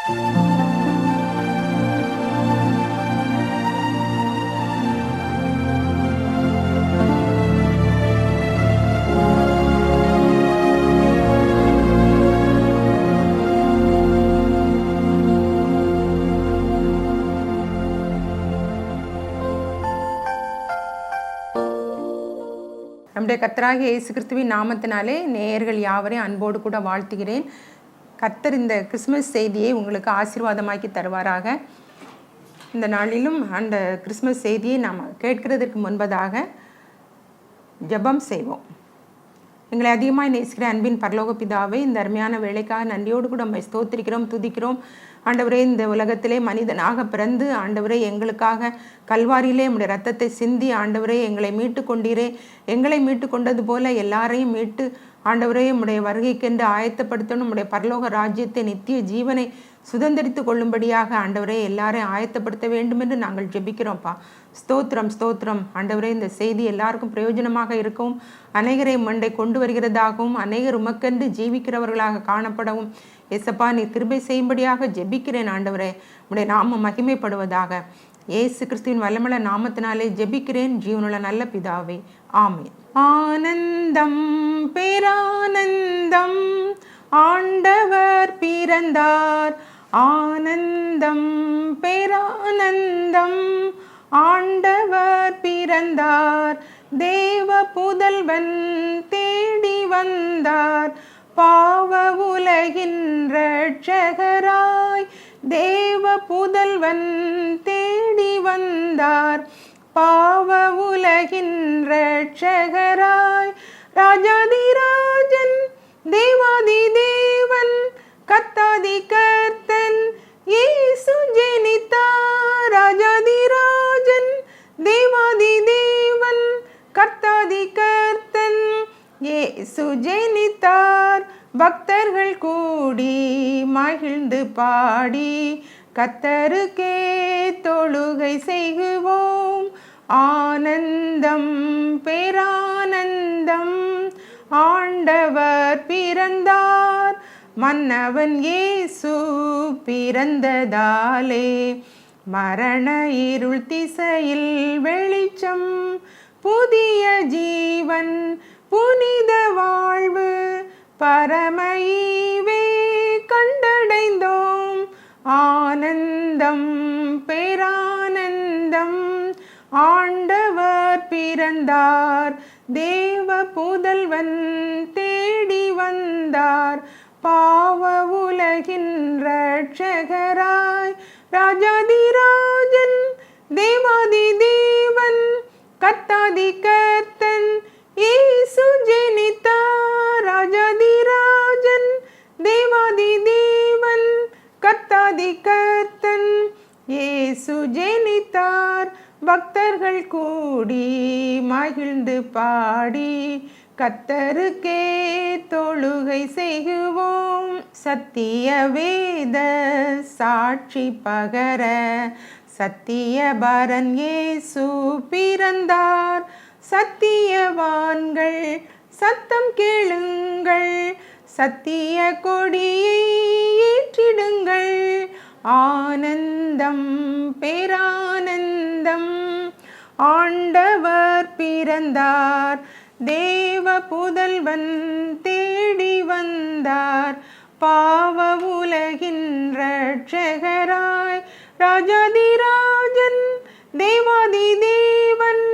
நம்முடைய கர்த்தராகிய இயேசு கிறிஸ்துவின் நாமத்தினாலே நேயர்கள் யாவரையும் அன்போடு கூட வாழ்த்துகிறேன். கர்த்தர் இந்த கிறிஸ்மஸ் செய்தியை உங்களுக்கு ஆசீர்வாதமாக்கி தருவாராக. இந்த நாளிலும் அந்த கிறிஸ்மஸ் செய்தியை நாம் கேட்கிறதற்கு முன்பதாக ஜெபம் செய்வோம். எங்களை அதிகமாக நேசிக்கிற அன்பின் பரலோக பிதாவே, இந்த அருமையான வேலைக்காக நன்றியோடு கூட நம்மை ஸ்தோத்திரிக்கிறோம், துதிக்கிறோம். ஆண்டவரே, இந்த உலகத்திலே மனிதனாக பிறந்து ஆண்டவரே எங்களுக்காக கல்வாரியிலே நம்முடைய ரத்தத்தை சிந்தி ஆண்டவரே எங்களை மீட்டு கொண்டீரே. எங்களை மீட்டு கொண்டது போல எல்லாரையும் மீட்டு ஆண்டவரே நம்முடைய வருகைக்கென்று ஆயத்தப்படுத்தணும். நம்முடைய பரலோக ராஜ்யத்தை நித்திய ஜீவனை சுதந்திரித்து கொள்ளும்படியாக ஆண்டவரே எல்லாரையும் ஆயத்தப்படுத்த வேண்டும் என்று நாங்கள் ஜெபிக்கிறோம்ப்பா. ஸ்தோத்திரம் ஸ்தோத்திரம் ஆண்டவரே, இந்த செய்தி எல்லாருக்கும் பிரயோஜனமாக இருக்கவும், அநேகரை மண்டை கொண்டு வருகிறதாகவும், அநேகர் உமக்கென்று ஜீவிக்கிறவர்களாக காணப்படவும் ஏசப்பா நீ கிருபை செய்யும்படியாக ஜெபிக்கிறேன். ஆண்டவரே, உடைய நாமம் மகிமைப்படுவதாக. இயேசு கிறிஸ்துவின் வல்லமையுள்ள நாமத்தினாலே ஜெபிக்கிறேன் ஜீவனுள்ள நல்ல பிதாவே, ஆமென். ஆனந்தம் பேரானந்தம், ஆண்டவர் பிறந்தார். ஆனந்தம் பேரானந்தம், ஆண்டவர் பிறந்தார். தேவ புதல்வன் தேடி வந்தார், பாவ உலகின் இரட்சகராய். தேவ புதல்வன் தேடி வந்தார், பாவ உலகின் இரட்சகராய். ராஜாதிராஜன் தேவாதி தேவன், கர்த்தாதி கர்த்தன் இயேசு ஜெனித்தார். ராஜாதிராஜன் தேவாதி தேவன், கர்த்தாதி கர்த்தன் இயேசு ஜெனித்தார். பக்தர்கள் கூடி மகிழ்ந்து பாடி கர்த்தருக்கே தொழுகை செய்குவோம். ஆனந்தம் பேரானந்தம், ஆண்டவர் பிறந்தார். மன்னவன் இயேசு பிறந்ததாலே மரண இருள் திசையில் வெளிச்சம். புதிய ஜீவன் புனித வாழ்வு பரமஈவே கண்டடைந்தோம். ஆனந்தம் பேரானந்தம், ஆண்டவர் பிறந்தார். தேவ புதல்வன் தேடி வந்தார், பாவ உலகின் இரட்சகராய். ராஜாதிராஜன் தேவாதி தேவன், கர்த்தாதி கர்த்தன் இயேசு ஜெனித்தார். ராஜாதிராஜன் தேவாதி தேவன், கர்த்தாதி கர்த்தன் இயேசு ஜெனித்தார். பக்தர்கள் கூடி மகிழ்ந்து பாடி கர்த்தருக்கே தொழுகை செய்குவோம். சத்திய வேத சாட்சி பகர சத்தியபரன் இயேசு பிறந்தார். சத்தியவான்கள் சத்தம் கேளுங்கள், சத்திய கொடியை ஏற்றிடுங்கள். ஆனந்தம் பேரானந்தம், ஆண்டவர் பிறந்தார். தேவ புதல்வன் தேடி வந்தார், பாவ உலகின் இரட்சகராய். ராஜாதிராஜன் தேவாதி தேவன்,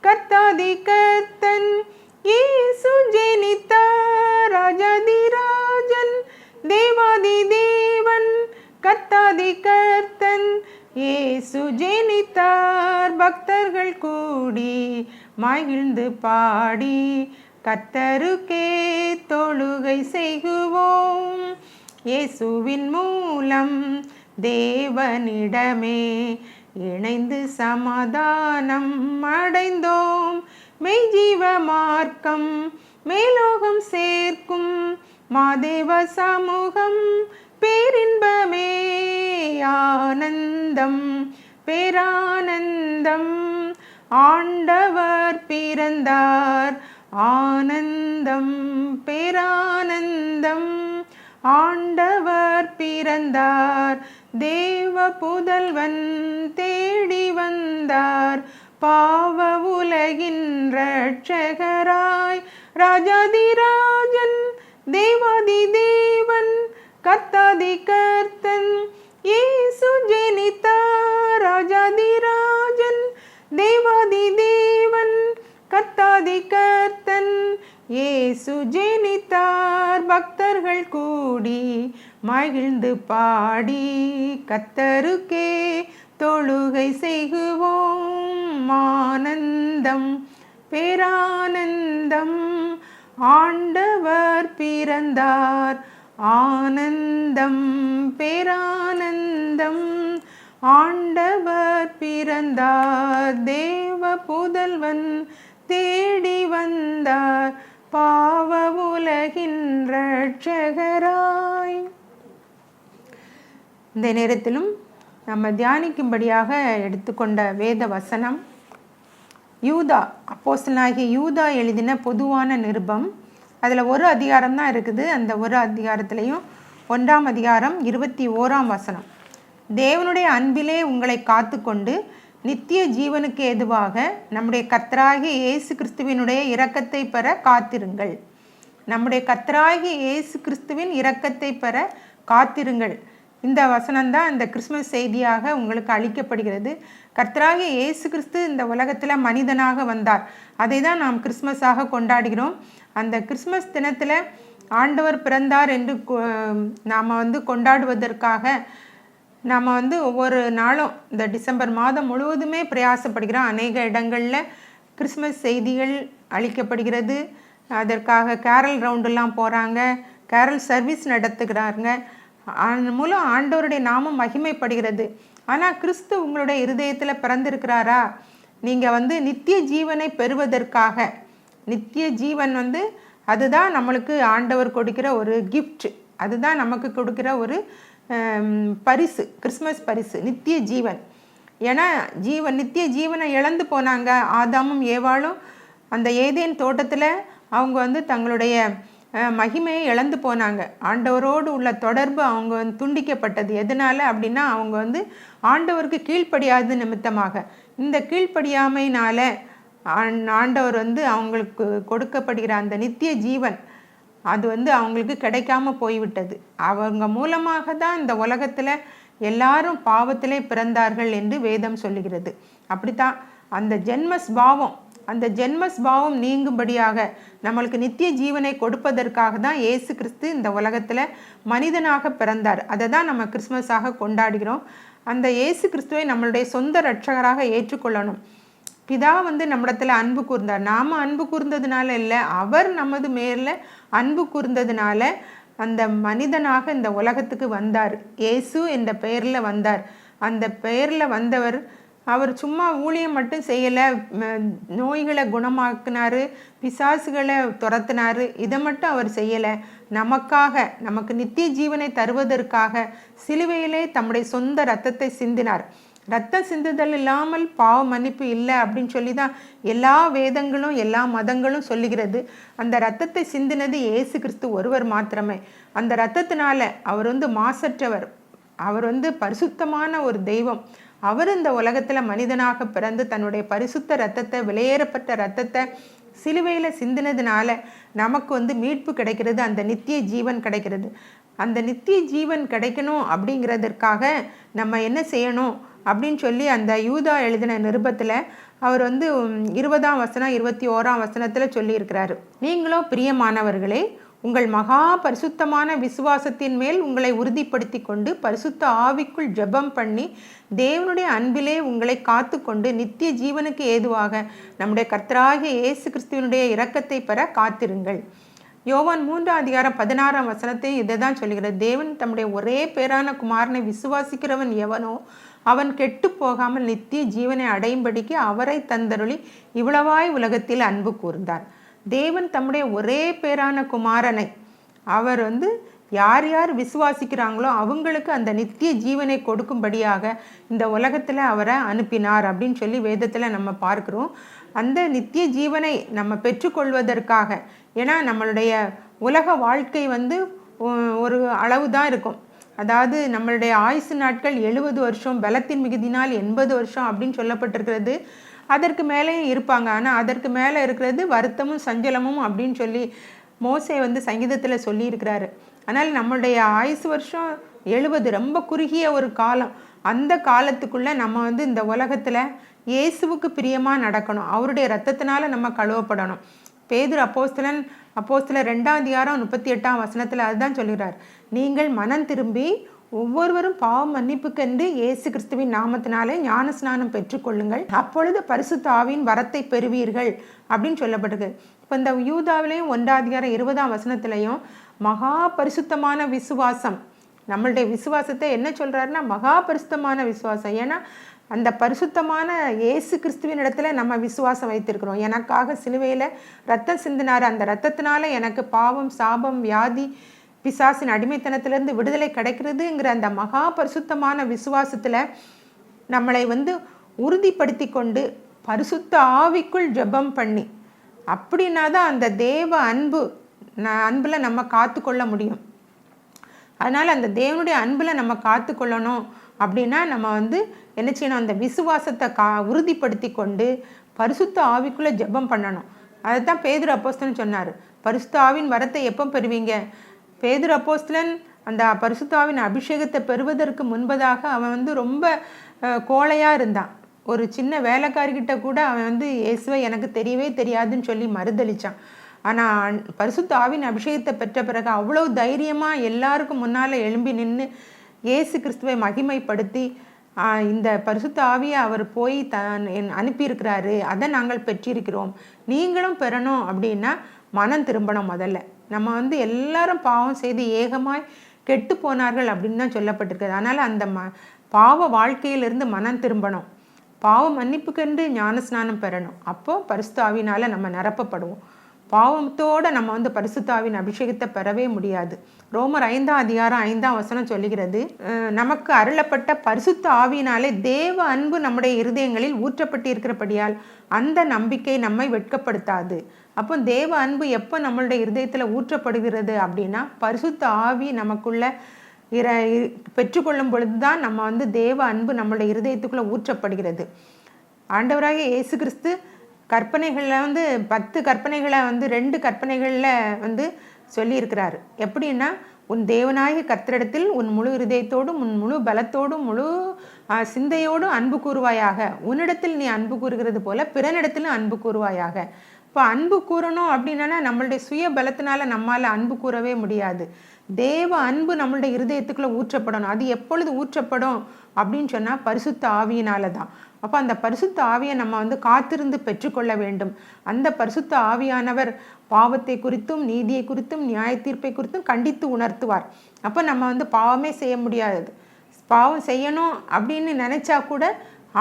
கர்த்தாதி கர்த்தன் இயேசு ஜெனித்தார். ராஜாதிராஜன் தேவாதி தேவன், கர்த்தாதி கர்த்தன் இயேசு ஜெனித்தார். பக்தர்கள் கூடி மகிழ்ந்து பாடி கர்த்தருக்கே தொழுகை செய்குவோம். இயேசுவின் மூலம் தேவனிடமே இணைந்து சமாதானம் அடைந்தோம். மெய்ஜீவ மார்க்கம் மேலோகம் சேர்க்கும் மாதேவ சமூகம் பேரின்பமே. ஆனந்தம் பேரானந்தம், ஆண்டவர் பிறந்தார். ஆனந்தம் பேரானந்தம், ஆண்டவர் பிறந்தார், தேவ புதல்வன் தேடி வந்தார், பாவ உலகின் ரட்சகராய். ராஜாதிராஜன் தேவாதி தேவன் கர்த்தாதி கர்த்தன் இயேசு ஜெனித்தார். ராஜாதிராஜன் தேவாதி தேவன் கர்த்தாதி கர்த்தன் இயேசு ஜெனித்தார். பக்தர்கள் கூடி மகிழ்ந்து பாடி கர்த்தருக்கே தொழுகை செய்குவோம். ஆனந்தம் பேரானந்தம், ஆண்டவர் பிறந்தார். ஆனந்தம் பேரானந்தம், ஆண்டவர் பிறந்தார். தேவ புதல்வன் தேடி வந்தார், பாவ உலகின் ரட்சகராய். இந்த நேரத்திலும் நம்ம தியானிக்கும்படியாக எடுத்துக்கொண்ட வேத வசனம் யூதா, அப்போஸ்தலனாகிய யூதா எழுதின பொதுவான நிருபம். அதில் ஒரு அதிகாரம் தான் இருக்குது. அந்த ஒரு அதிகாரத்திலையும் 1ஆம் அதிகாரம் 21ஆம் வசனம், தேவனுடைய அன்பிலே உங்களை காத்து கொண்டு நித்திய ஜீவனுக்கு ஏதுவாக நம்முடைய கர்த்தராகிய இயேசு கிறிஸ்துவினுடைய இரக்கத்தை பெற காத்திருங்கள். நம்முடைய கர்த்தராகிய இயேசு கிறிஸ்துவின் இரக்கத்தை பெற காத்திருங்கள். இந்த வசனம்தான் இந்த கிறிஸ்மஸ் செய்தியாக உங்களுக்கு அளிக்கப்படுகிறது. கர்த்தராகிய இயேசு கிறிஸ்து இந்த உலகத்தில் மனிதனாக வந்தார். அதை தான் நாம் கிறிஸ்மஸாக கொண்டாடுகிறோம். அந்த கிறிஸ்மஸ் தினத்தில் ஆண்டவர் பிறந்தார் என்று நாம் கொண்டாடுவதற்காக நாம் ஒவ்வொரு நாளும் இந்த டிசம்பர் மாதம் முழுவதுமே பிரயாசப்படுகிறோம். அநேக இடங்களில் கிறிஸ்மஸ் செய்திகள் அளிக்கப்படுகிறது. அதற்காக கேரல் ரவுண்டெல்லாம் போகிறாங்க, கேரல் சர்வீஸ் நடத்துகிறாங்க. அதன் மூலம் ஆண்டவருடைய நாமம் மகிமைப்படுகிறது. ஆனால் கிறிஸ்து உங்களுடைய இருதயத்தில் பிறந்திருக்கிறாரா? நீங்கள் நித்திய ஜீவனை பெறுவதற்காக, நித்திய ஜீவன் அதுதான் நம்மளுக்கு ஆண்டவர் கொடுக்கிற ஒரு கிஃப்ட், அதுதான் நமக்கு கொடுக்கிற ஒரு பரிசு, கிறிஸ்மஸ் பரிசு, நித்திய ஜீவன். ஏன்னா நித்திய ஜீவனை இழந்து போனாங்க ஆதாமும் ஏவாளும். அந்த ஏதேன் தோட்டத்தில் அவங்க தங்களுடைய மகிமையை இழந்து போனாங்க. ஆண்டவரோடு உள்ள தொடர்பு அவங்க துண்டிக்கப்பட்டது. எதனால் அப்படின்னா அவங்க ஆண்டவருக்கு கீழ்ப்படியாத நிமித்தமாக. இந்த கீழ்ப்படியாமையினால் ஆண்டவர் அவங்களுக்கு கொடுக்கப்படுகிற அந்த நித்திய ஜீவன் அது அவங்களுக்கு கிடைக்காம போய்விட்டது. அவங்க மூலமாக தான் இந்த உலகத்தில் எல்லாரும் பாவத்திலே பிறந்தார்கள் என்று வேதம் சொல்லுகிறது. அப்படித்தான் அந்த ஜென்மஸ்பாவம் நீங்கும்படியாக நம்மளுக்கு நித்திய ஜீவனை கொடுப்பதற்காக தான் இயேசு கிறிஸ்து இந்த உலகத்தில் மனிதனாக பிறந்தார். அதை தான் நம்ம கிறிஸ்மஸாக கொண்டாடுகிறோம். அந்த இயேசு கிறிஸ்துவை நம்மளுடைய சொந்த இரட்சகராக ஏற்றுக்கொள்ளணும். பிதா நம்மிடத்தில் அன்பு கூர்ந்தார். நாம் அன்பு கூர்ந்ததுனால இல்லை, அவர் நமது மேல அன்பு கூர்ந்ததுனால அந்த மனிதனாக இந்த உலகத்துக்கு வந்தார். இயேசு என்ற பெயரில் வந்தார். அந்த பெயரில் வந்தவர் அவர் சும்மா ஊழியம் மட்டும் செய்யலை, நோய்களை குணமாக்கினார், பிசாசுகளை துரத்தினார். இதை மட்டும் அவர் செய்யலை, நமக்கு நித்திய ஜீவனை தருவதற்காக சிலுவையிலே தம்முடைய சொந்த இரத்தத்தை சிந்தினார். ரத்தம் சிந்துதல் இல்லாமல் பாவ மன்னிப்பு இல்லை அப்படின்னு சொல்லி தான் எல்லா வேதங்களும் எல்லா மதங்களும் சொல்லுகிறது. அந்த இரத்தத்தை சிந்தினது இயேசு கிறிஸ்து ஒருவர் மாத்திரமே. அந்த இரத்தத்தினால அவர் மாசற்றவர், அவர் பரிசுத்தமான ஒரு தெய்வம். அவர் இந்த உலகத்தில் மனிதனாக பிறந்து தன்னுடைய பரிசுத்த இரத்தத்தை, விலையேறப்பட்ட இரத்தத்தை சிலுவையில் சிந்தினதுனால நமக்கு மீட்பு கிடைக்கிறது, அந்த நித்திய ஜீவன் கிடைக்கிறது. அந்த நித்திய ஜீவன் கிடைக்கணும் அப்படிங்கிறதுக்காக நம்ம என்ன செய்யணும் அப்படின்னு சொல்லி அந்த யூதா எழுதின நிருபத்தில் அவர் 20ஆம் வசனம் 21ஆம் வசனத்தில் சொல்லியிருக்கிறாரு. நீங்களோ பிரியமானவர்களே, உங்கள் மகா பரிசுத்தமான விசுவாசத்தின் மேல் உங்களை உறுதிப்படுத்தி கொண்டு பரிசுத்த ஆவிக்குள் ஜெபம் பண்ணி தேவனுடைய அன்பிலே உங்களை காத்து கொண்டு நித்திய ஜீவனுக்கு ஏதுவாக நம்முடைய கர்த்தராகிய இயேசு கிறிஸ்துவினுடைய இரக்கத்தை பெற காத்திருங்கள். யோவான் 3ஆம் அதிகாரம் 16ஆம் வசனத்தை இதை தான் சொல்லுகிறது. தேவன் தம்முடைய ஒரே பேரான குமாரனை விசுவாசிக்கிறவன் எவனோ அவன் கெட்டு போகாமல் நித்திய ஜீவனை அடையும்படிக்கு அவரை தந்தருளி இவ்வளவாய் உலகத்தில் அன்பு கூர்ந்தார். தேவன் தம்முடைய ஒரே பேரான குமாரனை அவர் யார் யார் விசுவாசிக்கிறாங்களோ அவங்களுக்கு அந்த நித்திய ஜீவனை கொடுக்கும்படியாக இந்த உலகத்தில் அவரை அனுப்பினார் அப்படின்னு சொல்லி வேதத்தில் நம்ம பார்க்குறோம். அந்த நித்திய ஜீவனை நம்ம பெற்றுக்கொள்வதற்காக, ஏன்னா நம்மளுடைய உலக வாழ்க்கை ஒரு அளவு தான் இருக்கும். அதாவது நம்மளுடைய ஆயுசு நாட்கள் 70 வருஷம், பலத்தின் மிகுதினால் 80 வருஷம் அப்படின்னு சொல்லப்பட்டிருக்கிறது. அதற்கு மேலேயும் இருப்பாங்க. ஆனால் அதற்கு மேலே இருக்கிறது வருத்தமும் சஞ்சலமும் அப்படின்னு சொல்லி மோசே சங்கீதத்தில் சொல்லியிருக்கிறாரு. ஆனால் நம்மளுடைய ஆயுசு வருஷம் 70 ரொம்ப குறுகிய ஒரு காலம். அந்த காலத்துக்குள்ளே நம்ம இந்த உலகத்தில் இயேசுவுக்கு பிரியமாக நடக்கணும். அவருடைய இரத்தத்தினால நம்ம கழுவப்படணும். பேதுரு அப்போஸ்தலர் 2ஆம் அதிகாரம் 38ஆம் வசனத்தில் அதுதான் சொல்கிறார். நீங்கள் மனம் திரும்பி ஒவ்வொருவரும் பாவ மன்னிப்புக்கென்று இயேசு கிறிஸ்துவின் நாமத்தினாலே ஞான ஸ்நானம் பெற்றுக்கொள்ளுங்கள், அப்பொழுது பரிசுத்த ஆவியின் வரத்தை பெறுவீர்கள் அப்படின்னு சொல்லப்பட்டது. இப்போ இந்த யூதாவிலையும் 1ஆம் அதிகாரம் 20ஆம் வசனத்திலையும் மகா பரிசுத்தமான விசுவாசம், நம்மளுடைய விசுவாசத்தை என்ன சொல்கிறாருன்னா மகா பரிசுத்தமான விசுவாசம். ஏன்னா அந்த பரிசுத்தமான இயேசு கிறிஸ்துவின் இடத்துல நம்ம விசுவாசம் வைத்திருக்கிறோம். எனக்காக சிலுவையில் ரத்தம் சிந்தினார், அந்த ரத்தத்தினால எனக்கு பாவம், சாபம், வியாதி, பிசாசின் அடிமைத்தனத்திலேருந்து விடுதலை கிடைக்கிறதுங்கிற அந்த மகா பரிசுத்தமான விசுவாசத்தில் நம்மளை உறுதிப்படுத்தி கொண்டு பரிசுத்த ஆவிக்குள் ஜெபம் பண்ணி, அப்படின்னா தான் அந்த தேவ அன்பில் நம்ம காத்துக்கொள்ள முடியும். அதனால் அந்த தேவனுடைய அன்பில் நம்ம காத்துக்கொள்ளணும் அப்படின்னா நம்ம என்ன செய்யணும், அந்த விசுவாசத்தை உறுதிப்படுத்தி கொண்டு பரிசுத்த ஆவிக்குள்ளே ஜெபம் பண்ணணும். அதை தான் பேதுரு அப்போஸ்தலன் சொன்னார். பரிசுத்த ஆவின் வரத்தை எப்போ பெறுவீங்க? பேதுரு அப்போஸ்தலன் அந்த பரிசுத்த ஆவின் அபிஷேகத்தை பெறுவதற்கு முன்பதாக அவன் ரொம்ப கோழையாக இருந்தான். ஒரு சின்ன வேலைக்காரிக்கிட்ட கூட அவன் இயேசுவை எனக்கு தெரியவே தெரியாதுன்னு சொல்லி மறுதளித்தான். ஆனால் பரிசுத்த ஆவின் அபிஷேகத்தை பெற்ற பிறகு அவ்வளோ தைரியமாக எல்லாருக்கும் முன்னால் எழும்பி நின்று இயேசு கிறிஸ்துவை மகிமைப்படுத்தி இந்த பரிசுத்த ஆவியை அவர் போய் அனுப்பியிருக்கிறாரு, அதை நாங்கள் பெற்றிருக்கிறோம், நீங்களும் பெறணும் அப்படின்னா மனம் திரும்பணும். முதல்ல நம்ம எல்லாரும் பாவம் செய்து ஏகமாய் கெட்டு போனார்கள் அப்படின்னு தான் சொல்லப்பட்டிருக்குது. அதனால் அந்த பாவ வாழ்க்கையிலிருந்து மனம் திரும்பணும், பாவ மன்னிப்புக்கென்று ஞானஸ்நானம் பெறணும். அப்போது பரிசுத்த ஆவினால் நம்ம நிரப்பப்படுவோம். பாவத்தோடு நம்ம பரிசுத்த ஆவின் அபிஷேகத்தை பெறவே முடியாது. ரோமர் 5ஆம் அதிகாரம் 5ஆம் வசனம் சொல்லுகிறது, நமக்கு அருளப்பட்ட பரிசுத்த ஆவியினாலே தேவ அன்பு நம்முடைய இருதயங்களில் ஊற்றப்பட்டிருக்கிறபடியால் அந்த நம்பிக்கை நம்மை வெட்கப்படுத்தாது. அப்போ தேவ அன்பு எப்போ நம்மளுடைய இருதயத்தில் ஊற்றப்படுகிறது அப்படின்னா பரிசுத்த ஆவி நமக்குள்ள பெற்றுக்கொள்ளும் பொழுது தான் நம்ம தேவ அன்பு நம்மளுடைய இருதயத்துக்குள்ளே ஊற்றப்படுகிறது. ஆண்டவராகிய இயேசு கிறிஸ்து கற்பனைகளில் 10 கற்பனைகளை 2 கற்பனைகளில் சொல்லியிருக்கிறாரு. எப்படின்னா, உன் தேவனாகிய கர்த்தரிடத்தில் உன் முழு இருதயத்தோடும் உன் முழு பலத்தோடும் முழு சிந்தையோடும் அன்பு கூறுவாயாக, உன்னிடத்தில் நீ அன்பு கூறுகிறது போல பிறனிடத்திலும் அன்பு கூறுவாயாக. இப்போ அன்பு கூறணும் அப்படின்னா நம்மளுடைய சுய பலத்தினால நம்மால் அன்பு கூறவே முடியாது. தேவ அன்பு நம்மளுடைய இருதயத்துக்குள்ளே ஊற்றப்படணும். அது எப்பொழுது ஊற்றப்படும் அப்படின்னு சொன்னால் பரிசுத்த ஆவியினால தான். அப்போ அந்த பரிசுத்த ஆவியை நம்ம காத்திருந்து பெற்றுக்கொள்ள வேண்டும். அந்த பரிசுத்த ஆவியானவர் பாவத்தை குறித்தும் நீதியை குறித்தும் நியாய தீர்ப்பை குறித்தும் கண்டித்து உணர்த்துவார். அப்போ நம்ம பாவமே செய்ய முடியாது. பாவம் செய்யணும் அப்படின்னு நினச்சா கூட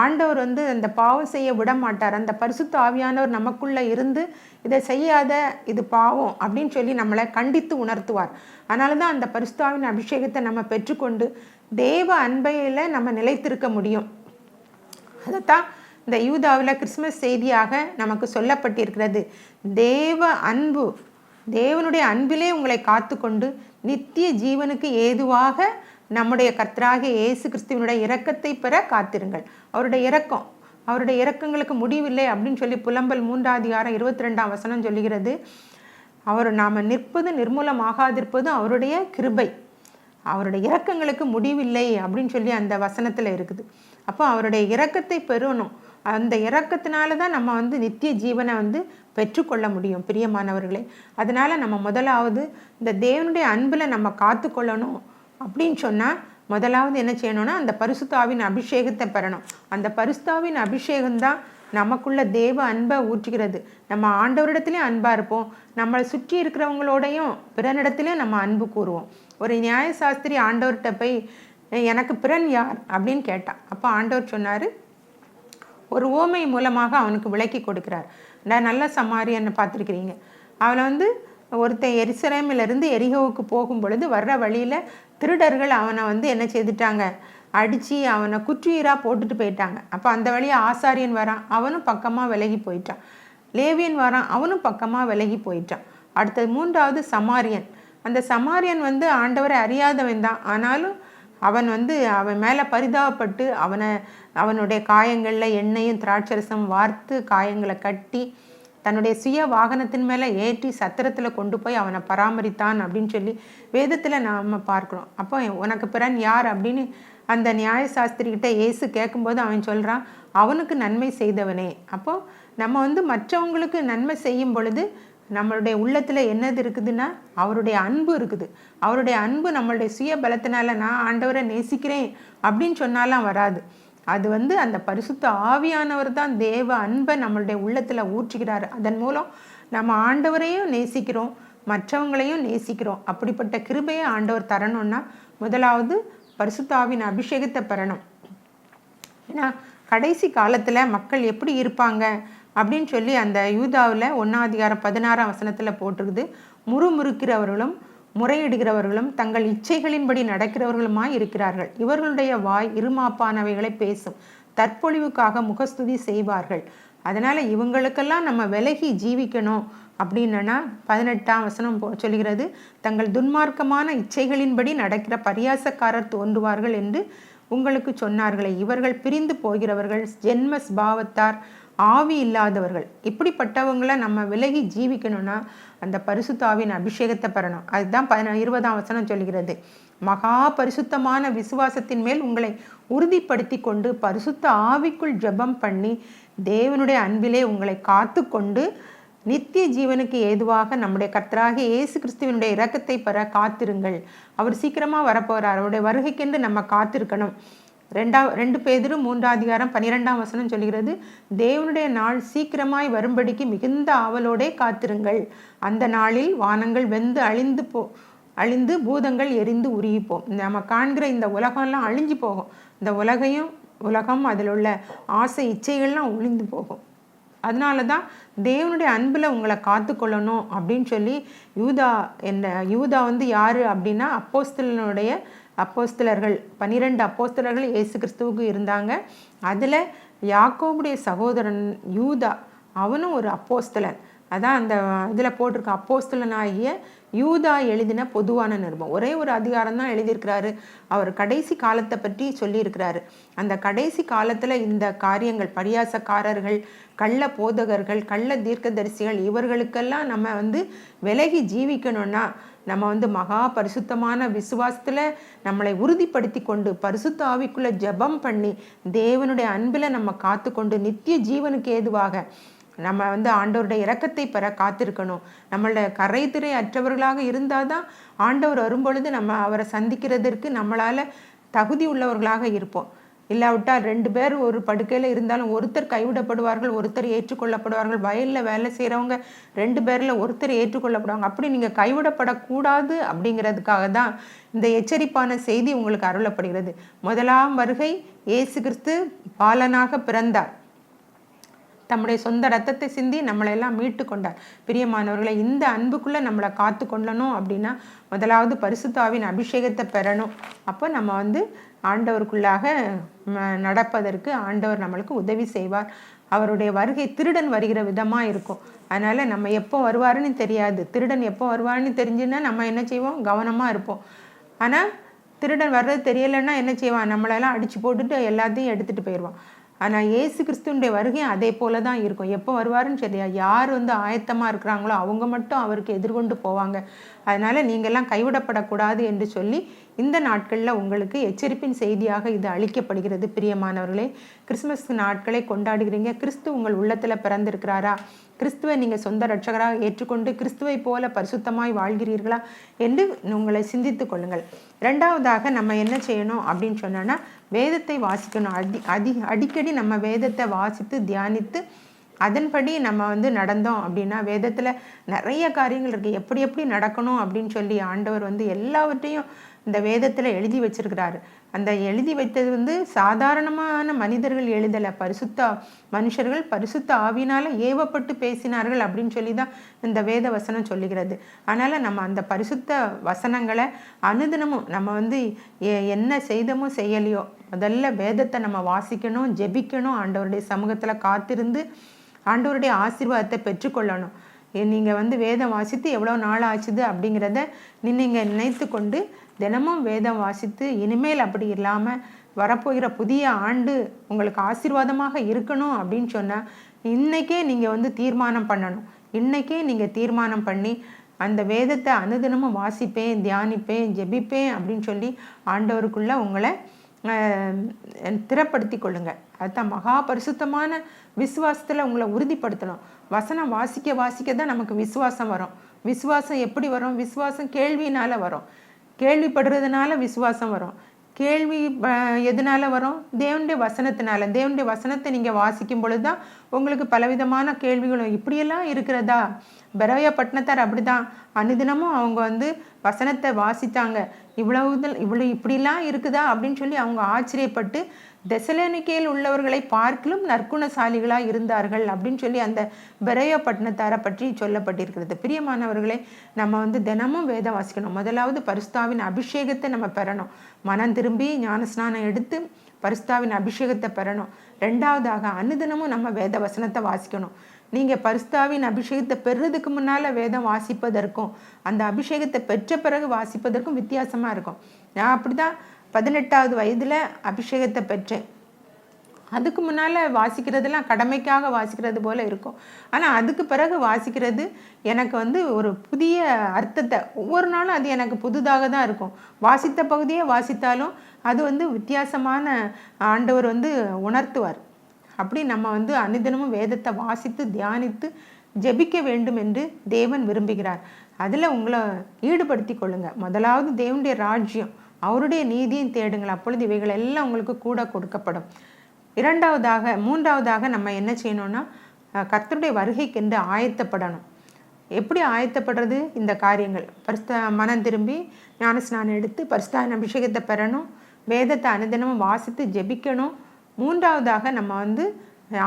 ஆண்டவர் அந்த பாவம் செய்ய விட மாட்டார். அந்த பரிசுத்த ஆவியானவர் நமக்குள்ளே இருந்து இதை செய்யாத, இது பாவம் அப்படின்னு சொல்லி நம்மளை கண்டித்து உணர்த்துவார். அதனால தான் அந்த பரிசுத்த ஆவியின் அபிஷேகத்தை நம்ம பெற்றுக்கொண்டு தேவ அன்பையில் நம்ம நிலைத்திருக்க முடியும். அதைத்தான் இந்த யூதாவில் கிறிஸ்மஸ் செய்தியாக நமக்கு சொல்லப்பட்டிருக்கிறது. தேவ அன்பு, தேவனுடைய அன்பிலே உங்களை காத்துக்கொண்டு நித்திய ஜீவனுக்கு ஏதுவாக நம்முடைய கர்த்தராகிய இயேசு கிறிஸ்துவினுடைய இரக்கத்தை பெற காத்திருங்கள். அவருடைய இரக்கங்களுக்கு முடிவில்லை அப்படின்னு சொல்லி புலம்பல் 3ஆம் அதிகாரம் 22ஆம் வசனம் சொல்லுகிறது. நாம் நிற்பது நிர்மூலமாகாதிருப்பது அவருடைய கிருபை, அவருடைய இரக்கங்களுக்கு முடிவில்லை அப்படின்னு சொல்லி அந்த வசனத்தில் இருக்குது. அப்போ அவருடைய இரக்கத்தை பெறணும். அந்த இரக்கத்தினால தான் நம்ம நித்திய ஜீவனை பெற்றுக்கொள்ள முடியும் பிரியமானவர்களே. அதனால் நம்ம முதலாவது இந்த தேவனுடைய அன்பில் நம்ம காத்துக்கொள்ளணும் அப்படின்னு சொன்னால் முதலாவது என்ன செய்யணும்னா அந்த பரிசுத்த ஆவியின் அபிஷேகத்தை பெறணும். அந்த பரிசுத்த ஆவியின் அபிஷேகம்தான் நமக்குள்ள தேவ அன்பை ஊற்றுகிறது. நம்ம ஆண்டவரிடத்துலேயும் அன்பாக இருப்போம், நம்மளை சுற்றி இருக்கிறவங்களோடையும் பிறனிடத்துலையும் நம்ம அன்பு கூறுவோம். ஒரு நியாயசாஸ்திரி ஆண்டவர்கிட்ட போய் எனக்கு பிறன் யார் அப்படின்னு கேட்டான். அப்போ ஆண்டவர் சொன்னார், ஒரு ஓமை மூலமாக அவனுக்கு விளக்கி கொடுக்குறார். நல்ல சமாரியன்னு பார்த்துருக்கிறீங்க. அவனை ஒருத்தன் எருசலேமிலிருந்து எரிகோவுக்கு போகும் பொழுது வர்ற வழியில் திருடர்கள் அவனை என்ன செய்துட்டாங்க, அடித்து அவனை குற்றுயிராக போட்டுட்டு போயிட்டாங்க. அப்போ அந்த வழியாக ஆசாரியன் வரான், அவனும் பக்கமாக விலகி போயிட்டான். லேவியன் வரான், அவனும் பக்கமாக விலகி போயிட்டான். அடுத்தது 3வது சமாரியன். அந்த சமாரியன் வந்து ஆண்டவரை அறியாதவன் தான். ஆனாலும் அவன் வந்து அவன் மேலே பரிதாபப்பட்டு அவனுடைய காயங்களில் எண்ணெயும் திராட்சரசம் வார்த்து காயங்களை கட்டி தன்னுடைய சுய வாகனத்தின் மேலே ஏற்றி சத்திரத்தில் கொண்டு போய் அவனை பராமரித்தான் அப்படின்னு சொல்லி வேதத்தில் நாம் பார்க்குறோம். அப்போ உனக்கு பிறன் யார் அப்படின்னு அந்த நியாயசாஸ்திரிகிட்ட இயேசு கேட்கும்போது அவன் சொல்கிறான், அவனுக்கு நன்மை செய்தவனே. அப்போது நம்ம வந்து மற்றவங்களுக்கு நன்மை செய்யும் பொழுது நம்மளுடைய உள்ளத்தில் என்னது இருக்குதுன்னா அவருடைய அன்பு இருக்குது. அவருடைய அன்பு நம்மளுடைய சுய பலத்தினால நான் ஆண்டவரை நேசிக்கிறேன் அப்படின்னு சொன்னாலாம் வராது. அது வந்து அந்த பரிசுத்த ஆவியானவர் தான் தேவ அன்பை நம்மளுடைய உள்ளத்தில் ஊற்றுகிறார். அதன் மூலம் நம்ம ஆண்டவரையும் நேசிக்கிறோம், மற்றவங்களையும் நேசிக்கிறோம். அப்படிப்பட்ட கிருபையை ஆண்டவர் தரணும்னா முதலாவது பரிசுத்த ஆவியின் அபிஷேகத்தை பெறணும். ஏன்னா கடைசி காலத்தில் மக்கள் எப்படி இருப்பாங்க அப்படின்னு சொல்லி அந்த யூதாவில் 1:16 போட்டிருக்குது. முறுமுறுக்கிறவர்களும் முறையிடுகிறவர்களும் தங்கள் இச்சைகளின்படி நடக்கிறவர்களுமாய் இருக்கிறார்கள். இவர்களுடைய வாய் இருமாப்பானவைகளை பேசும், தற்பொழிவுக்காக முகஸ்துதி செய்வார்கள். அதனால் இவங்களுக்கெல்லாம் நம்ம விலகி ஜீவிக்கணும் அப்படின்னா 18 சொல்கிறது, தங்கள் துன்மார்க்கமான இச்சைகளின்படி நடக்கிற பரியாசக்காரர் தோன்றுவார்கள் என்று உங்களுக்கு சொன்னார்களே. இவர்கள் பிரிந்து போகிறவர்கள், ஜென்ம ஸ்பாவத்தார், ஆவி இல்லாதவர்கள். இப்படிப்பட்டவங்களை நம்ம விலகி ஜீவிக்கணும்னா அந்த பரிசுத்த ஆவியின் அபிஷேகத்தை பெறணும். அதுதான் 20 சொல்கிறது, மகா பரிசுத்தமான விசுவாசத்தின் மேல் உங்களை உறுதிப்படுத்தி கொண்டு பரிசுத்த ஆவிக்குள் ஜெபம் பண்ணி தேவனுடைய அன்பிலே உங்களை காத்து கொண்டு நித்திய ஜீவனுக்கு ஏதுவாக நம்முடைய கர்த்தராகிய இயேசு கிறிஸ்துவினுடைய இரக்கத்தை பெற காத்திருங்கள். அவர் சீக்கிரமாக வரப்போகிறார். அவருடைய வருகைக்கென்று நம்ம காத்திருக்கணும். 2 பேதுரு 3:12 சொல்கிறது, தேவனுடைய நாள் சீக்கிரமாய் வரும்படிக்கு மிகுந்த ஆவலோடே காத்திருங்கள். அந்த நாளில் வானங்கள் வெந்து அழிந்து பூதங்கள் எரிந்து உருகிப்போம். நம்ம காண்கிற இந்த உலகம்லாம் அழிஞ்சு போகும். இந்த உலகம் அதில் உள்ள ஆசை இச்சைகள்லாம் ஒழிந்து போகும். அதனால தான் தேவனுடைய அன்பில் உங்களை காத்து கொள்ளணும் அப்படின்னு சொல்லி யூதா வந்து யார் அப்படின்னா அப்போஸ்தலர்கள் 12 அப்போஸ்தலர்கள் இயேசு கிறிஸ்துவுக்கு இருந்தாங்க. அதில் யாக்கோபுடைய சகோதரன் யூதா, அவனும் ஒரு அப்போஸ்தலன். அதான் அந்த இதில் போட்டிருக்க அப்போஸ்தலனாகிய யூதா எழுதின பொதுவான நிருபம். ஒரே ஒரு அதிகாரம் தான் எழுதியிருக்கிறாரு. அவர் கடைசி காலத்தை பற்றி சொல்லியிருக்கிறாரு. அந்த கடைசி காலத்தில் இந்த காரியங்கள், பரியாசக்காரர்கள், கள்ள போதகர்கள், கள்ள தீர்க்கதரிசிகள், இவர்களுக்கெல்லாம் நம்ம வந்து விலகி ஜீவிக்கணும்னா நம்ம வந்து மகா பரிசுத்தமான விசுவாசத்தில் நம்மளை உறுதிப்படுத்தி கொண்டு பரிசுத்த ஆவிக்குள்ளே ஜெபம் பண்ணி தேவனுடைய அன்பில் நம்ம காத்து கொண்டு நித்திய ஜீவனுக்கு ஏதுவாக நம்ம வந்து ஆண்டவருடைய இரக்கத்தை பெற காத்திருக்கணும். நம்மளோட கரைதிரை அற்றவர்களாக இருந்தால் தான் ஆண்டவர் வரும்பொழுது நம்ம அவரை சந்திக்கிறதற்கு நம்மளால் தகுதி உள்ளவர்களாக இருப்போம். இல்லாவிட்டால் 2 பேர் ஒரு படுக்கையில் இருந்தாலும் ஒருத்தர் கைவிடப்படுவார்கள், ஒருத்தர் ஏற்றுக்கொள்ளப்படுவார்கள். வயலில் வேலை செய்கிறவங்க 2 பேரில் ஒருத்தர் ஏற்றுக்கொள்ளப்படுவாங்க. அப்படி நீங்கள் கைவிடப்படக்கூடாது அப்படிங்கிறதுக்காக தான் இந்த எச்சரிப்பான செய்தி உங்களுக்கு அருளப்படுகிறது. முதலாம் வருகை இயேசு கிறிஸ்து பாலனாக பிறந்தார். தம்முடைய சொந்த ரத்தத்தை சிந்தி நம்மளையெல்லாம் மீட்டு கொண்டார். பிரியமானவர்களை, இந்த அன்புக்குள்ளே நம்மளை காத்து கொள்ளணும் அப்படின்னா முதலாவது பரிசுத்த ஆவியின் அபிஷேகத்தை பெறணும். அப்போ நம்ம வந்து ஆண்டவருக்குள்ளாக நடப்பதற்கு ஆண்டவர் நம்மளுக்கு உதவி செய்வார். அவருடைய வருகை திருடன் வருகிற விதமாக இருக்கும். அதனால் நம்ம எப்போ வருவாருன்னு தெரியாது. திருடன் எப்போ வருவாருன்னு தெரிஞ்சுன்னா நம்ம என்ன செய்வோம், கவனமாக இருப்போம். ஆனால் திருடன் வர்றது தெரியலைன்னா என்ன செய்வான், நம்மளெல்லாம் அடித்து போட்டுட்டு எல்லாத்தையும் எடுத்துகிட்டு போயிடுவான். ஆனால் இயேசு கிறிஸ்துவனுடைய வருகை அதே போல தான் இருக்கும். எப்போ வருவாருன்னு சரியா, யார் வந்து ஆயத்தமாக இருக்கிறாங்களோ அவங்க மட்டும் அவருக்கு எதிர்கொண்டு போவாங்க. அதனால் நீங்கள்லாம் கைவிடப்படக்கூடாது என்று சொல்லி இந்த நாட்களில் உங்களுக்கு எச்சரிப்பின் செய்தியாக இது அளிக்கப்படுகிறது. பிரியமானவர்களே, கிறிஸ்துமஸ் நாட்களை கொண்டாடுகிறீங்க. கிறிஸ்து உங்கள் உள்ளத்தில் பிறந்திருக்கிறாரா? கிறிஸ்துவை நீங்கள் சொந்த ரட்சகராக ஏற்றுக்கொண்டு கிறிஸ்துவை போல பரிசுத்தமாய் வாழ்கிறீர்களா என்று உங்களை சிந்தித்து கொள்ளுங்கள். 2வதாக நம்ம என்ன செய்யணும் அப்படின்னு சொன்னோன்னா வேதத்தை வாசிக்கணும். அடிக்கடி நம்ம வேதத்தை வாசித்து தியானித்து அதன்படி நம்ம வந்து நடந்தோம் அப்படின்னா வேதத்தில் நிறைய காரியங்கள் இருக்குது. எப்படி நடக்கணும் அப்படின்னு சொல்லி ஆண்டவர் வந்து எல்லாவற்றையும் இந்த வேதத்தில் எழுதி வச்சிருக்கிறாரு. அந்த எழுதி வைத்தது வந்து சாதாரணமான மனிதர்கள் எழுதலை, பரிசுத்த மனுஷர்கள் பரிசுத்த ஆவியினால் ஏவப்பட்டு பேசினார்கள் அப்படின்னு சொல்லி தான் இந்த வேத வசனம் சொல்லுகிறது. அதனால் நம்ம அந்த பரிசுத்த வசனங்களை அனுதினமும் நம்ம வந்து என்ன செய்தமோ செய்யலையோ முதல்ல வேதத்தை நம்ம வாசிக்கணும், ஜெபிக்கணும், ஆண்டவருடைய சமூகத்தில் காத்திருந்து ஆண்டவருடைய ஆசீர்வாதத்தை பெற்றுக்கொள்ளணும். நீங்கள் வந்து வேதம் வாசித்து எவ்வளோ நாள் ஆச்சுது அப்படிங்கிறத நீங்கள் நினைத்து கொண்டு தினமும் வேதம் வாசித்து இனிமேல் அப்படி இல்லாமல் வரப்போகிற புதிய ஆண்டு உங்களுக்கு ஆசீர்வாதமாக இருக்கணும் அப்படின்னு சொன்னால் இன்றைக்கே நீங்கள் வந்து தீர்மானம் பண்ணணும். இன்றைக்கே நீங்கள் தீர்மானம் பண்ணி அந்த வேதத்தை அனுதினமும் வாசிப்பேன், தியானிப்பேன், ஜெபிப்பேன் அப்படின்னு சொல்லி ஆண்டவருக்குள்ளே உங்களை திறப்படுத்தி கொள்ளுங்க. அதுதான் மகா பரிசுத்தமான விசுவாசத்தில் உங்களை உறுதிப்படுத்தணும். வசனம் வாசிக்க வாசிக்க தான் நமக்கு விசுவாசம் வரும். விசுவாசம் எப்படி வரும்? விசுவாசம் கேள்வியினால் வரும். கேள்விப்படுறதுனால விசுவாசம் வரும். கேள்வி எதனால வரும்? தேவனுடைய வசனத்தினால. தேவனுடைய வசனத்தை நீங்கள் வாசிக்கும் பொழுது தான் உங்களுக்கு பலவிதமான கேள்விகளும் இப்படியெல்லாம் இருக்கிறதா. பெரோயா பட்டணத்தார் அப்படி தான் அனுதினமும் அவங்க வந்து வசனத்தை வாசித்தாங்க. இவ்வளோ இப்படிலாம் இருக்குதா அப்படின்னு சொல்லி அவங்க ஆச்சரியப்பட்டு தெசலோனிக்கேயில் உள்ளவர்களை பார்க்கிலும் நற்குணசாலிகளாக இருந்தார்கள் அப்படின்னு சொல்லி அந்த பெரோயா பட்டணத்தாரை பற்றி சொல்லப்பட்டிருக்கிறது. பிரியமானவர்களே, நம்ம வந்து தினமும் வேதம் வாசிக்கணும். முதலாவது பரிசுத்தாவின் அபிஷேகத்தை நம்ம பெறணும். மனம் திரும்பி ஞானஸ்நானம் எடுத்து பரிசுத்தாவின் அபிஷேகத்தை பெறணும். ரெண்டாவதாக அனுதினமும் நம்ம வேத வசனத்தை வாசிக்கணும். நீங்கள் பரிசுத்தாவின் அபிஷேகத்தை பெறுறதுக்கு முன்னால் வேதம் வாசிப்பதற்கும் அந்த அபிஷேகத்தை பெற்ற பிறகு வாசிப்பதற்கும் வித்தியாசமாக இருக்கும். நான் அப்படி தான் 18வது வயதில் அபிஷேகத்தை பெற்றேன். அதுக்கு முன்னால் வாசிக்கிறதுலாம் கடமைக்காக வாசிக்கிறது போல் இருக்கும். ஆனால் அதுக்கு பிறகு வாசிக்கிறது எனக்கு வந்து ஒரு புதிய அர்த்தத்தை, ஒவ்வொரு நாளும் அது எனக்கு புதுதாக தான் இருக்கும். வாசித்த பகுதியே வாசித்தாலும் அது வந்து வித்தியாசமான ஆண்டவர் வந்து உணர்த்துவார். அப்படி நம்ம வந்து அனுதினமும் வேதத்தை வாசித்து தியானித்து ஜெபிக்க வேண்டும் என்று தேவன் விரும்புகிறார். அதில் உங்களை ஈடுபடுத்தி கொள்ளுங்க. முதலாவது தேவனுடைய ராஜ்யம், அவருடைய நீதியும் தேடுங்கள், அப்பொழுது இவைகள் எல்லாம் உங்களுக்கு கூட கொடுக்கப்படும். மூன்றாவதாக நம்ம என்ன செய்யணும்னா கர்த்தருடைய வருகைக்கென்று ஆயத்தப்படணும். எப்படி ஆயத்தப்படுறது? இந்த காரியங்கள் மனம் திரும்பி ஞானஸ்நானம் எடுத்து பரிசுத்தாவின் அபிஷேகத்தை பெறணும், வேதத்தை அனுதினமும் வாசித்து ஜெபிக்கணும். மூன்றாவதாக நம்ம வந்து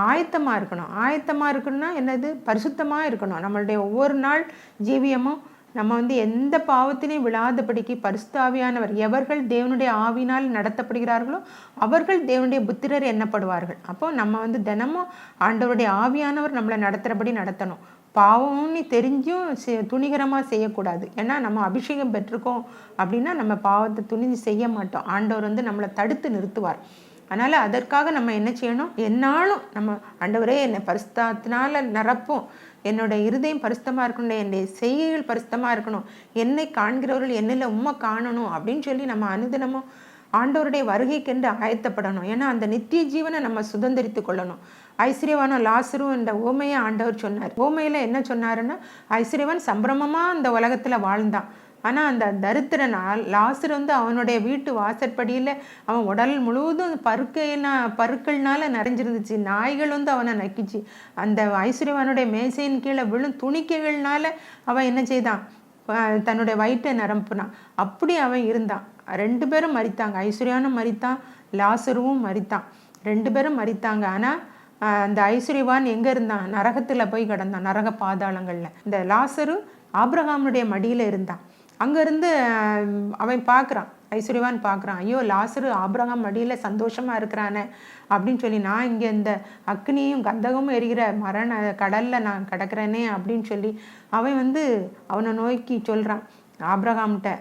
ஆயத்தமாக இருக்கணும். ஆயத்தமாக இருக்கணும்னா என்னது? பரிசுத்தமாக இருக்கணும். நம்மளுடைய ஒவ்வொரு நாள் ஜீவியமும் நம்ம வந்து எந்த பாவத்திலையும் விழாதபடிக்கு பரிசுத்தாவியானவர், எவர்கள் தேவனுடைய ஆவினால் நடத்தப்படுகிறார்களோ அவர்கள் தேவனுடைய புத்திரர் எண்ணப்படுவார்கள். அப்போ நம்ம வந்து தினமும் ஆண்டவருடைய ஆவியானவர் நம்மளை நடத்துகிறபடி நடத்தணும். பாவம்னு தெரிஞ்சும் துணிகரமாக செய்யக்கூடாது. ஏன்னா நம்ம அபிஷேகம் பெற்றிருக்கோம் அப்படின்னா நம்ம பாவத்தை துணிஞ்சு செய்ய மாட்டோம். ஆண்டவர் வந்து நம்மளை தடுத்து நிறுத்துவார். அதனால் அதற்காக நம்ம என்ன செய்யணும்? என்னாலும் நம்ம ஆண்டவரே என்னை பரிசுத்தத்தினால நிரப்பும், என்னோட இருதயம் பரிசுத்தமாக இருக்கணும், என்னுடைய செய்கைகள் பரிசுத்தமாக இருக்கணும், என்னை காண்கிறவர்கள் என்னில் உண்மை காணணும் அப்படின்னு சொல்லி நம்ம அனுதினமும் ஆண்டவருடைய வருகைக்கென்று ஆயத்தப்படணும். ஏன்னா அந்த நித்திய ஜீவனை நம்ம சுதந்திரித்து கொள்ளணும். ஐஸ்வர்யவான லாசரு என்ற ஓமையை ஆண்டவர் சொன்னார். ஓமையில் என்ன சொன்னாருன்னா, ஐஸ்வர்யவான் சம்பிரமமாக அந்த உலகத்தில் வாழ்ந்தான். ஆனால் அந்த தரித்திரனால் லாசரு வந்து அவனுடைய வீட்டு வாசற்படியில் அவன் உடல் முழுவதும் பருக்கள்னால நிறைஞ்சிருந்துச்சு. நாய்கள் வந்து அவனை நக்கிச்சு. அந்த ஐஸ்வர்யவானுடைய மேசையின் கீழே விழும் துணிக்கைகள்னால அவன் என்ன செய்தான்? தன்னுடைய வயிற்றை நிரப்புனான். அப்படி அவன் இருந்தான். 2 பேரும் மரித்தாங்க. ஐஸ்வர்யானும் மரித்தான், லாசருவும் மரித்தான். 2 பேரும் மரித்தாங்க. ஆனால் அந்த ஐஸ்வர்யவான் எங்கே இருந்தான்? நரகத்தில் போய் கிடந்தான், நரக பாதாளங்களில். இந்த லாசரு ஆபிரகாமுடைய மடியில் இருந்தான். அங்கேருந்து அவன் பார்க்குறான், ஐஸ்வர்யவான் பார்க்குறான், ஐயோ லாசரு ஆபிரகாம் மடியில் சந்தோஷமாக இருக்கிறானே அப்படின்னு சொல்லி, நான் இங்கே இந்த அக்னியும் கந்தகமும் எரிகிற மரண கடலில் நான் கிடக்கிறேனே அப்படின்னு சொல்லி அவன் வந்து அவனை நோக்கி சொல்கிறான் ஆபிரகாம்கிட்ட,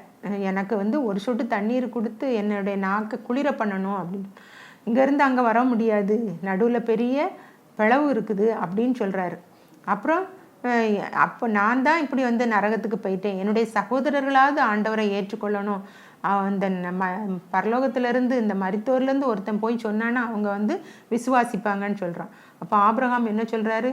எனக்கு வந்து ஒரு சொட்டு தண்ணீர் கொடுத்து என்னுடைய நாக்கை குளிர பண்ணணும் அப்படின்னு. இங்கேருந்து அங்கே வர முடியாது, நடுவில் பெரிய பிளவு இருக்குது அப்படின்னு சொல்கிறாரு. அப்புறம் அப்போ நான் தான் இப்படி வந்து நரகத்துக்கு போயிட்டேன், என்னுடைய சகோதரர்களாவது ஆண்டவரை ஏற்றுக்கொள்ளணும், அந்த பரலோகத்திலேருந்து இந்த மரித்தோர்லேருந்து ஒருத்தன் போய் சொன்னான்னா அவங்க வந்து விசுவாசிப்பாங்கன்னு சொல்கிறான். அப்போ ஆபிரகாம் என்ன சொல்கிறாரு?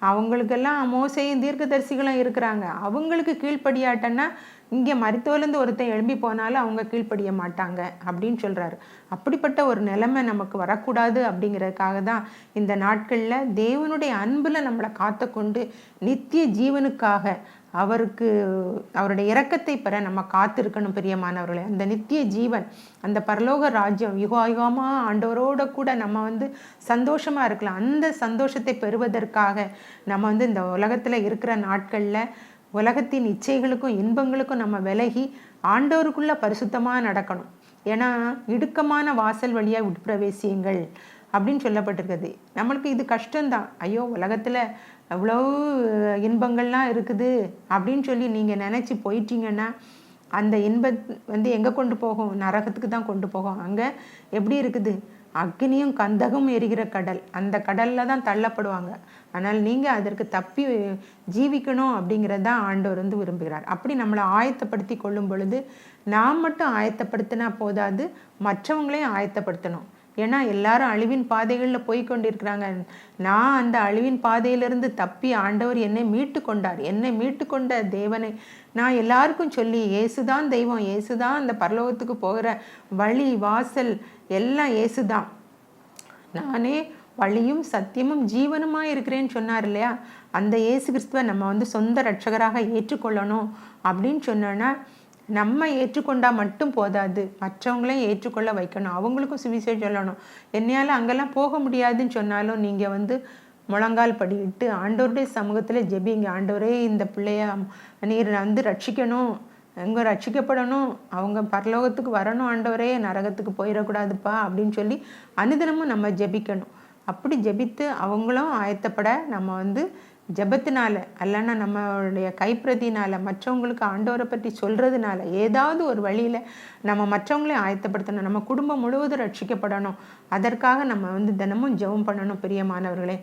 அவங்களுக்கெல்லாம் மோசையும் தீர்க்கதரிசிகளும் இருக்கிறாங்க, அவங்களுக்கு கீழ்ப்படியாட்டன்னா இங்கே மரித்தோர்லேருந்து ஒருத்தன் எழும்பி போனாலும் அவங்க கீழ்ப்படிய மாட்டாங்க அப்படின்னு சொல்கிறாரு. அப்படிப்பட்ட ஒரு நிலைமை நமக்கு வரக்கூடாது அப்படிங்கிறதுக்காக தான் இந்த நாட்களில் தேவனுடைய அன்பில் நம்மளை காத்து கொண்டு நித்திய ஜீவனுக்காக அவருடைய இரக்கத்தை பெற நம்ம காத்திருக்கணும். பிரியமானவர்களே, அந்த நித்திய ஜீவன், அந்த பரலோக ராஜ்யம் யுகாயுகமாக ஆண்டவரோட கூட நம்ம வந்து சந்தோஷமாக இருக்கலாம். அந்த சந்தோஷத்தை பெறுவதற்காக நம்ம வந்து இந்த உலகத்தில் இருக்கிற நாட்களில் உலகத்தின் இச்சைகளுக்கும் இன்பங்களுக்கும் நம்ம விலகி ஆண்டவருக்குள்ள பரிசுத்தமாக நடக்கணும். ஏன்னா இடுக்கமான வாசல் வழியாக உட்பிரவேசியுங்கள், அப்படின்னு சொல்லப்பட்டிருக்குது. நம்மளுக்கு இது கஷ்டம்தான். ஐயோ உலகத்தில் அவ்வளோ இன்பங்கள்லாம் இருக்குது அப்படின்னு சொல்லி நீங்கள் நினச்சி போயிட்டீங்கன்னா அந்த இன்பம் எங்கே கொண்டு போகும்? நரகத்துக்கு தான் கொண்டு போகும். அங்கே எப்படி இருக்குது? அக்னியும் கந்தகம் எரிகிற கடல், அந்த கடலில் தான் தள்ளப்படுவாங்க. ஆனால் நீங்கள் அதற்கு தப்பி ஜீவிக்கணும் அப்படிங்கிறது தான் ஆண்டவர் விரும்புகிறார். அப்படி நம்மளை ஆயத்தப்படுத்தி கொள்ளும் பொழுது நாம் மட்டும் ஆயத்தப்படுத்தினா போதாது, மற்றவங்களையும் ஆயத்தப்படுத்தணும். ஏன்னா எல்லாரும் அழிவின் பாதைகளில் போய் கொண்டிருக்கிறாங்க. நான் அந்த அழிவின் பாதையிலிருந்து தப்பி ஆண்டவர் என்னை மீட்டு கொண்டார். என்னை மீட்டு கொண்ட தேவனை நான் எல்லாருக்கும் சொல்லி, இயேசுதான் தெய்வம், இயேசுதான் அந்த பரலோகத்துக்கு போகிற வழி வாசல் எல்லாம் இயேசுதான், நானே வழியும் சத்தியமும் ஜீவனுமாக இருக்கிறேன்னு சொன்னார் இல்லையா? அந்த இயேசு கிறிஸ்துவை நம்ம சொந்த ரட்சகராக ஏற்றுக்கொள்ளணும் அப்படின்னு சொன்னோன்னா, நம்ம ஏற்றுக்கொண்டா மட்டும் போதாது, மற்றவங்களையும் ஏற்றுக்கொள்ள வைக்கணும். அவங்களுக்கும் சுவிசேஷம் சொல்லணும். என்னையால் அங்கெல்லாம் போக முடியாதுன்னு சொன்னாலும் நீங்கள் முழங்கால் படியிட்டு ஆண்டவருடைய சமூகத்தில் ஜெபிங்க. ஆண்டவரே இந்த பிள்ளைய நீர் ரட்சிக்கணும், எங்கே ரட்சிக்கப்படணும், அவங்க பரலோகத்துக்கு வரணும், ஆண்டவரே நரகத்துக்கு போயிடக்கூடாதுப்பா அப்படின்னு சொல்லி அனுதினமும் நம்ம ஜெபிக்கணும். அப்படி ஜெபித்து அவங்களும் ஆயத்தப்பட நம்ம ஜெபத்தினால அல்லனா நம்மளுடைய கைப்பிரதினால மற்றவங்களுக்கு ஆண்டவரை பற்றி சொல்கிறதுனால ஏதாவது ஒரு வழியில் நம்ம மற்றவங்களையும் ஆயத்தப்படுத்தணும். நம்ம குடும்பம் முழுவதும் ரட்சிக்கப்படணும். அதற்காக நம்ம தினமும் ஜெபம் பண்ணணும். பிரியமானவர்களே,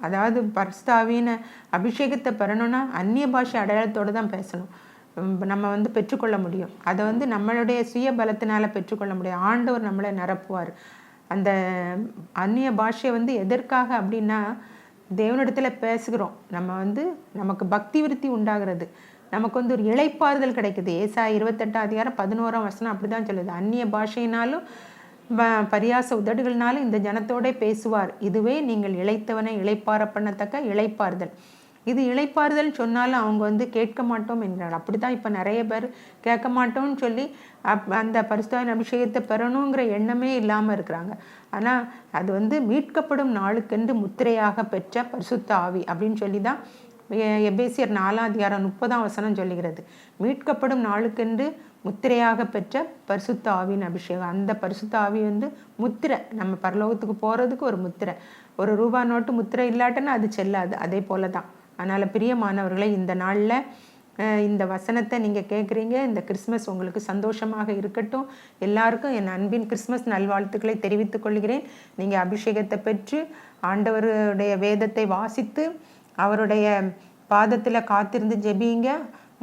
அதாவது பரிசுத்த அபிஷேகத்தை பெறணும்னா அந்நிய பாஷை அடையாளத்தோடு தான் பேசணும். நம்ம பெற்றுக்கொள்ள முடியும். அதை நம்மளுடைய சுய பலத்தினால பெற்றுக்கொள்ள முடியும். ஆண்டவர் நம்மளை நிரப்புவார். அந்த அந்நிய பாஷை எதற்காக அப்படின்னா, தேவனிடத்தில் பேசுகிறோம். நம்ம நமக்கு பக்தி விருத்தி உண்டாகிறது, நமக்கு ஒரு இளைப்பாறுதல் கிடைக்குது. ஏசாயா 28:11 அப்படி தான் சொல்லுது. அந்நிய பாஷையினாலும் பரியாச உதடுகள்னாலும் இந்த ஜனத்தோட பேசுவார், இதுவே நீங்கள் இளைத்தவனை இளைப்பாற பண்ணத்தக்க இளைப்பாறுதல். இது இளைப்பாறுதல் சொன்னாலும் அவங்க கேட்க மாட்டோம் என்கிறாங்க. அப்படி தான் இப்போ நிறைய பேர் கேட்க மாட்டோம்னு சொல்லி அந்த பரிசுத்த அபிஷேகத்தை பெறணுங்கிற எண்ணமே இல்லாமல் இருக்கிறாங்க. ஆனால் அது மீட்கப்படும் நாளுக்கென்று முத்திரையாக பெற்ற பரிசுத்த ஆவி அப்படின்னு சொல்லி தான் எபேசியர் 4:30 சொல்லுகிறது. மீட்கப்படும் நாளுக்கென்று முத்திரையாக பெற்ற பரிசுத்த ஆவியின் அபிஷேகம். அந்த பரிசுத்த ஆவி முத்திரை, நம்ம பரலோகத்துக்கு போகிறதுக்கு ஒரு முத்திரை. ஒரு ரூபா நோட்டு முத்திரை இல்லாட்டன்னா அது செல்லாது. அதே போல தான். அதனால் பிரியமானவர்களை, இந்த நாளில் இந்த வசனத்தை நீங்கள் கேட்குறீங்க. இந்த கிறிஸ்மஸ் உங்களுக்கு சந்தோஷமாக இருக்கட்டும். எல்லாருக்கும் என் அன்பின் கிறிஸ்மஸ் நல்வாழ்த்துக்களை தெரிவித்துக் கொள்கிறேன். நீங்கள் அபிஷேகத்தை பெற்று ஆண்டவருடைய வேதத்தை வாசித்து அவருடைய பாதத்தில் காத்திருந்து ஜெபிங்க.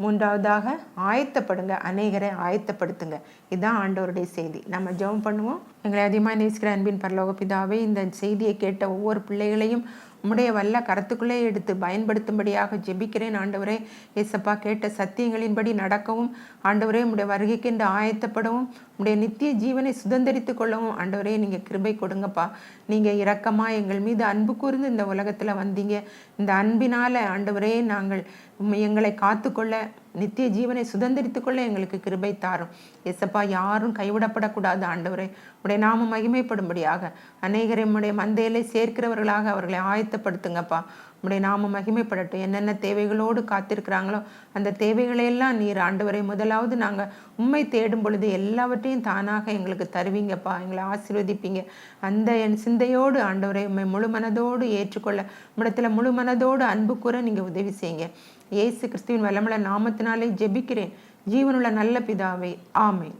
மூன்றாவதாக ஆயத்தப்படுங்க, அநேகரை ஆயத்தப்படுத்துங்க. இதுதான் ஆண்டவருடைய செய்தி. நம்ம ஜெபம் பண்ணுவோம். எங்களை அதிகமாக நேசிக்கிற அன்பின் பரலோக பிதாவே, இந்த செய்தியை கேட்ட ஒவ்வொரு பிள்ளைகளையும் உம்முடைய வல்ல கரத்துக்குள்ளே எடுத்து பயன்படுத்தும்படியாக ஜெபிக்கிறேன். ஆண்டவரே ஏசப்பா, கேட்ட சத்தியங்களின்படி நடக்கவும், ஆண்டவரே உம்முடைய வருகைக்கென்று ஆயத்தப்படவும், உம்முடைய நித்திய ஜீவனை சுதந்திரித்து கொள்ளவும் ஆண்டவரே நீங்கள் கிருபை கொடுங்கப்பா. நீங்கள் இரக்கமாக எங்கள் மீது அன்பு கூர்ந்து இந்த உலகத்தில் வந்தீங்க. இந்த அன்பினால் ஆண்டவரே நாங்கள் எங்களை காத்துக்கொள்ள, நித்திய ஜீவனை சுதந்திரித்து கொள்ள எங்களுக்கு கிருபை தாரும். ஏசப்பா, யாரும் கைவிடப்படக்கூடாது. ஆண்டவரே உடைய நாம மகிமைப்படும்படியாக அநேகரை உடைய மந்தையிலே சேர்க்கிறவர்களாக அவர்களை ஆயத்தப்படுத்துங்கப்பா. உடைய நாம மகிமைப்படட்டும். என்னென்ன தேவைகளோடு காத்திருக்கிறாங்களோ அந்த தேவைகளையெல்லாம் நீர் ஆண்டவரை முதலாவது நாங்கள் உண்மை தேடும் பொழுது எல்லாவற்றையும் தானாக எங்களுக்கு தருவீங்கப்பா. எங்களை ஆசீர்வதிப்பீங்க. அந்த என் சிந்தையோடு ஆண்டவரை உண்மை முழு மனதோடு ஏற்றுக்கொள்ள, உம்மிடத்தில் முழு மனதோடு அன்பு கூற நீங்கள் உதவி செய்யுங்க. இயேசு கிறிஸ்துவின் வல்லமுள்ள நாமத்தினாலே ஜெபிக்கிறேன், ஜீவனுள்ள நல்ல பிதாவே, ஆமென்.